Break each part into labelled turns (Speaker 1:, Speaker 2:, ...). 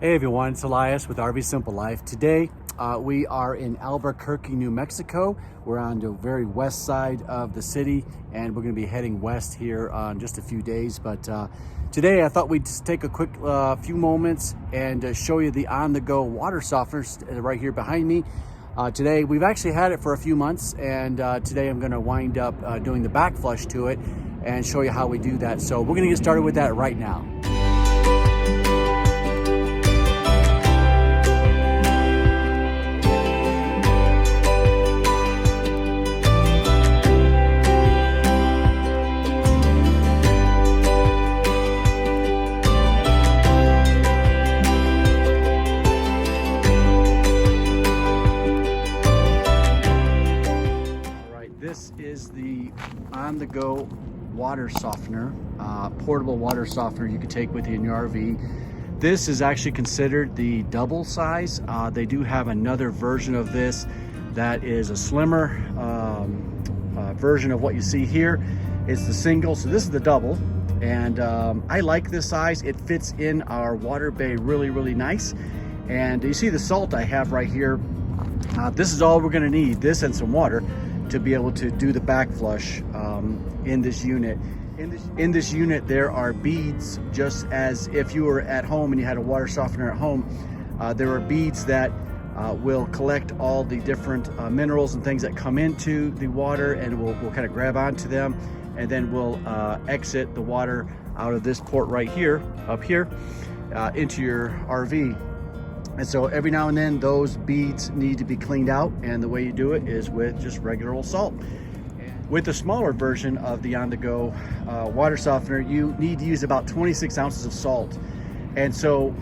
Speaker 1: Hey everyone, it's Elias with RV Simple Life. Today we are in Albuquerque, New Mexico. We're on the very west side of the city and we're going to be heading west here in just a few days. But today I thought we'd just take a quick few moments and show you the on-the-go water softeners right here behind me. Today we've actually had it for a few months, and today I'm going to wind up doing the backflush to it and show you how we do that. So we're going to get started with that right now. This is the on-the-go water softener, portable water softener you can take with you in your RV. This is actually considered the double size. They do have another version of this that is a slimmer version of what you see here. It's the single, so this is the double. And I like this size. It fits in our water bay really nice. And you see the salt I have right here. This is all we're gonna need, this and some water, to be able to do the backflush in this unit. In this unit, there are beads, just as if you were at home and you had a water softener at home. There are beads that will collect all the different minerals and things that come into the water, and we'll kind of grab onto them, and then we'll exit the water out of this port right here, up here, into your RV. And so every now and then those beads need to be cleaned out, and the way you do it is with just regular old salt. With the smaller version of the on-the-go water softener, you need to use about 26 ounces of salt. And so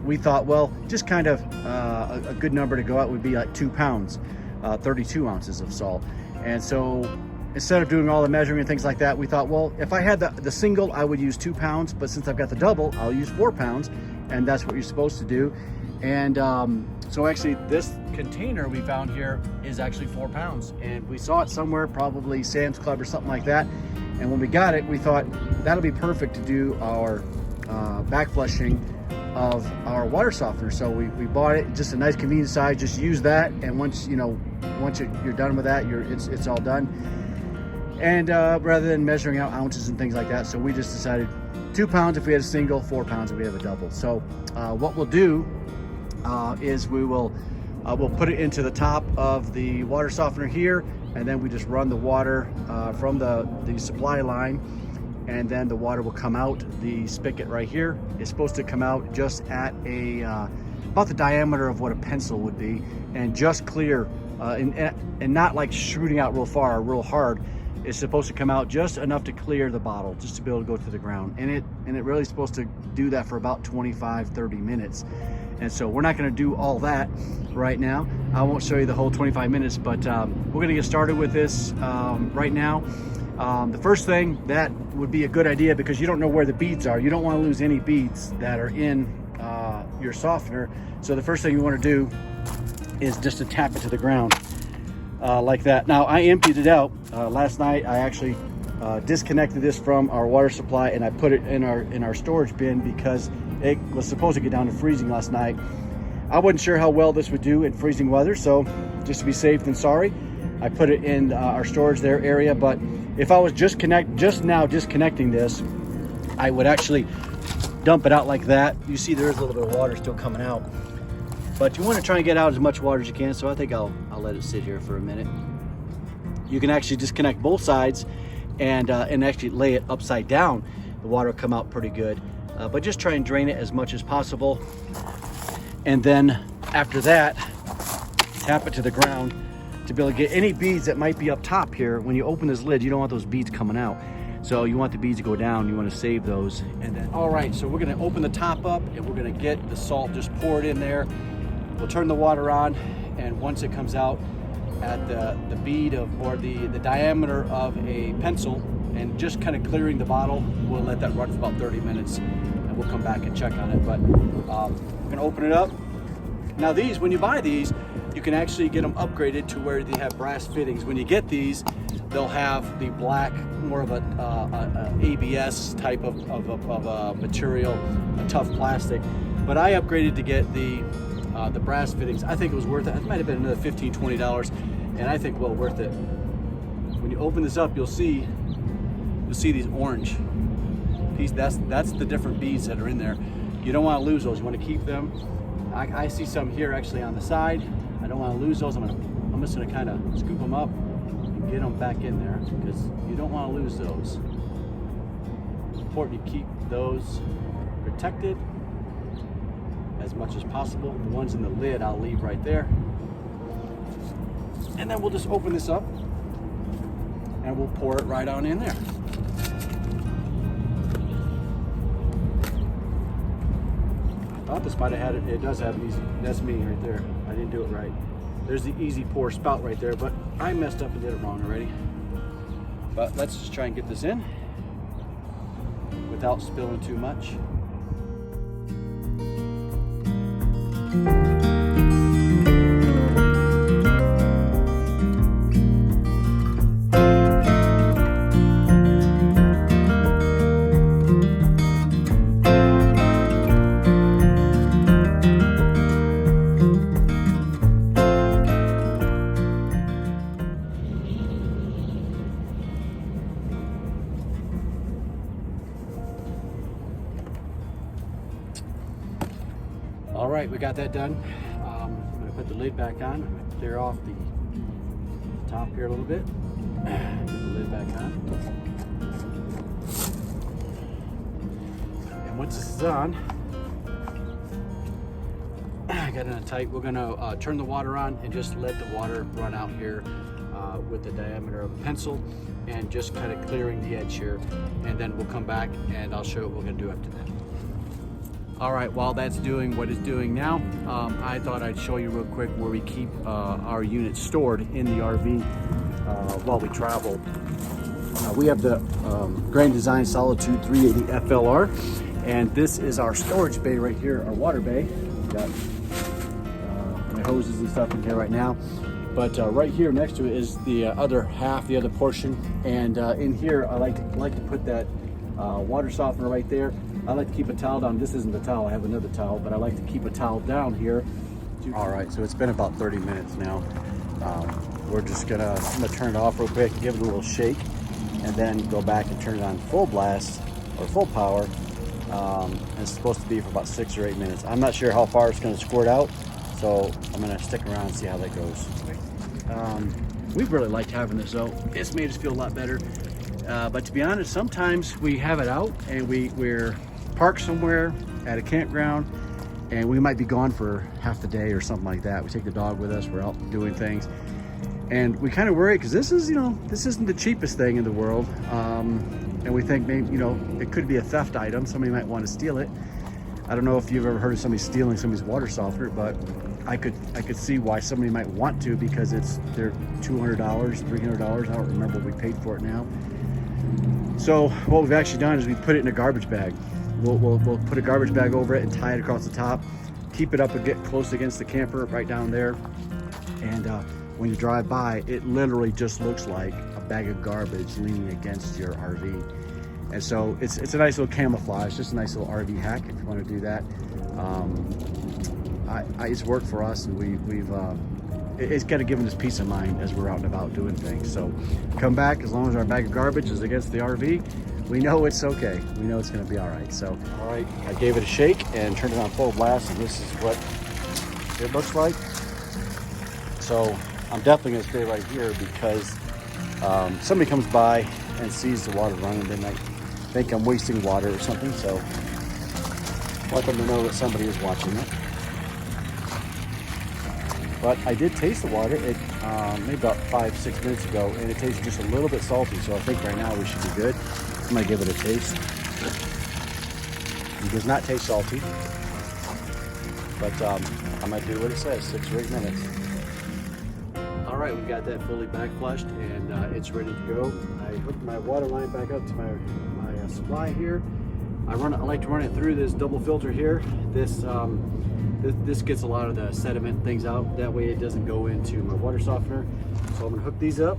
Speaker 1: we thought, well, just kind of a good number to go out would be like 2 pounds, 32 ounces of salt. And so instead of doing all the measuring and things like that, we thought, well, if I had the single, I would use 2 pounds, but since I've got the double, I'll use 4 pounds, and that's what you're supposed to do. And so actually this container we found here is actually 4 pounds, and we saw it somewhere, probably Sam's Club or something like that. And when we got it, we thought that'll be perfect to do our backflushing of our water softener. So we bought it, just a nice convenient size. Just use that, and once you're done with that, it's all done. And rather than measuring out ounces and things like that, so we just decided 2 pounds if we had a single, 4 pounds if we have a double. So what we'll do is we'll put it into the top of the water softener here, and then we just run the water from the supply line, and then the water will come out. The spigot right here is supposed to come out just at about the diameter of what a pencil would be, and just clear, and not like shooting out real far or real hard. It's supposed to come out just enough to clear the bottle, just to be able to go to the ground. And it really is supposed to do that for about 25-30 minutes. And so we're not going to do all that right now. I won't show you the whole 25 minutes, but we're going to get started with this right now. The first thing that would be a good idea, because you don't know where the beads are. You don't want to lose any beads that are in your softener. So the first thing you want to do is just to tap it to the ground like that. Now I emptied it out last night. I actually disconnected this from our water supply, and I put it in our storage bin because it was supposed to get down to freezing last night. I wasn't sure how well this would do in freezing weather, so just to be safe than sorry, I put it in our storage there area. But if I was just now disconnecting this, I would actually dump it out like that. You see there is a little bit of water still coming out, but you want to try and get out as much water as you can. So I think I'll let it sit here for a minute. You can actually disconnect both sides and actually lay it upside down. The water will come out pretty good. But just try and drain it as much as possible. And then after that, tap it to the ground to be able to get any beads that might be up top here. When you open this lid, you don't want those beads coming out. So you want the beads to go down. You want to save those. And then, all right, so we're going to open the top up, and we're going to get the salt just poured in there. We'll turn the water on, and once it comes out at the bead or the diameter of a pencil, and just kind of clearing the bottle, we'll let that run for about 30 minutes, and we'll come back and check on it. But we're gonna open it up. Now these, when you buy these, you can actually get them upgraded to where they have brass fittings. When you get these, they'll have the black, more of a ABS type of material, a tough plastic. But I upgraded to get the brass fittings. I think it was worth it. It might have been another $15, $20, and I think well worth it. When you open this up, you'll see these orange pieces. That's the different beads that are in there. You don't want to lose those. You want to keep them. I see some here actually on the side. I don't want to lose those. I'm just going to kind of scoop them up and get them back in there because you don't want to lose those. It's important you keep those protected as much as possible. The ones in the lid I'll leave right there. And then we'll just open this up and we'll pour it right on in there. I thought this might have had it. It does have an easy, that's me right there. I didn't do it right. There's the easy pour spout right there, but I messed up and did it wrong already. But let's just try and get this in without spilling too much. All right, we got that done. I'm gonna put the lid back on. I'm gonna clear off the top here a little bit. Put the lid back on. And once this is on, I got it on tight. We're gonna turn the water on and just let the water run out here with the diameter of a pencil and just kind of clearing the edge here. And then we'll come back and I'll show you what we're gonna do after that. All right, while that's doing what it's doing now, I thought I'd show you real quick where we keep our units stored in the RV while we travel. We have the Grand Design Solitude 380 FLR, and this is our storage bay right here, our water bay. We've got my hoses and stuff in here right now. But right here next to it is the other half, the other portion. And in here, I like to put that water softener right there. I like to keep a towel down. This isn't the towel, I have another towel, but I like to keep a towel down here. All right, so it's been about 30 minutes now. I'm gonna turn it off real quick, give it a little shake, and then go back and turn it on full blast or full power. And it's supposed to be for about 6 or 8 minutes. I'm not sure how far it's gonna squirt out, so I'm gonna stick around and see how that goes. We've really liked having this though. It's made us feel a lot better. But to be honest, sometimes we have it out and we're parked somewhere at a campground and we might be gone for half the day or something like that. We take the dog with us, we're out doing things. And we kind of worry because this is, this isn't the cheapest thing in the world. And we think maybe, it could be a theft item. Somebody might want to steal it. I don't know if you've ever heard of somebody stealing somebody's water softener, but I could see why somebody might want to because they're $200, $300. I don't remember what we paid for it now. So what we've actually done is we put it in a garbage bag. We'll put a garbage bag over it and tie it across the top, keep it up and get close against the camper right down there. And when you drive by, it literally just looks like a bag of garbage leaning against your RV. And so it's a nice little camouflage, just a nice little RV hack if you want to do that. It's worked for us, and it's kind of given us peace of mind as we're out and about doing things. So come back, as long as our bag of garbage is against the RV, we know it's okay. We know it's going to be all right. So, all right, I gave it a shake and turned it on full blast, and this is what it looks like. So I'm definitely going to stay right here because somebody comes by and sees the water running, they might think I'm wasting water or something. So I want them to know that somebody is watching it. But I did taste the water, maybe about 5-6 minutes ago, and it tasted just a little bit salty, so I think right now we should be good. I'm gonna give it a taste. It does not taste salty, but I'm gonna do what it says, 6 or 8 minutes. All right, we've got that fully backflushed, and it's ready to go. I hooked my water line back up to my supply here. I like to run it through this double filter here. This gets a lot of the sediment things out. That way it doesn't go into my water softener. So I'm gonna hook these up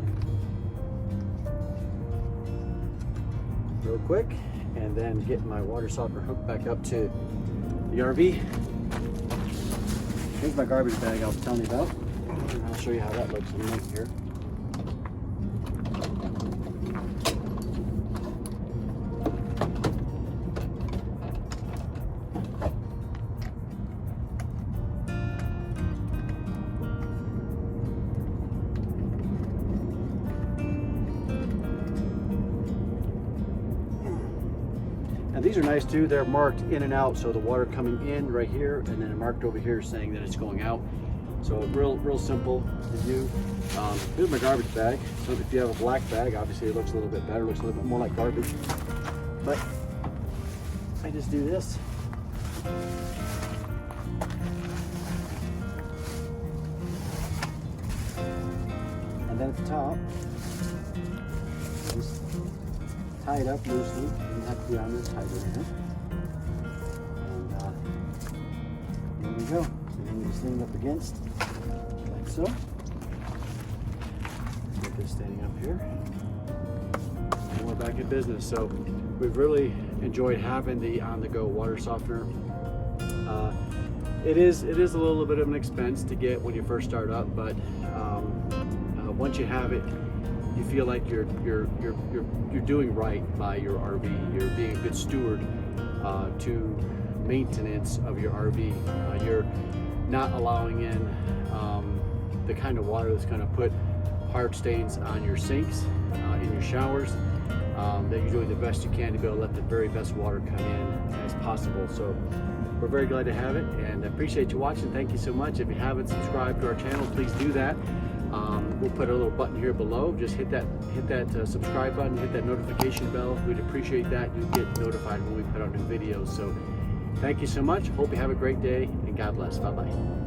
Speaker 1: real quick and then get my water softener hooked back up to the RV. Here's my garbage bag I was telling you about. And I'll show you how that looks in a minute here. And these are nice too. They're marked in and out, so the water coming in right here, and then marked over here saying that it's going out. So real simple to do. Here's my garbage bag. So if you have a black bag, obviously it looks a little bit better, looks a little bit more like garbage. But I just do this. And then at the top, just tie it up loosely. You don't have to be on this tight right here. And there we go. So then you just lean up against, like so. Get this standing up here. And we're back in business. So we've really enjoyed having the on-the-go water softener. It is a little bit of an expense to get when you first start up, but once you have it, you feel like you're doing right by your RV. You're being a good steward to maintenance of your RV. You're not allowing in the kind of water that's going to put hard stains on your sinks, in your showers. That you're doing the best you can to be able to let the very best water come in as possible. So we're very glad to have it, and I appreciate you watching. Thank you so much. If you haven't subscribed to our channel, please do that. We'll put a little button here below. Just hit that subscribe button, hit that notification bell. We'd appreciate that. You'll get notified when we put out new videos. So thank you so much. Hope you have a great day, and God bless. Bye-bye.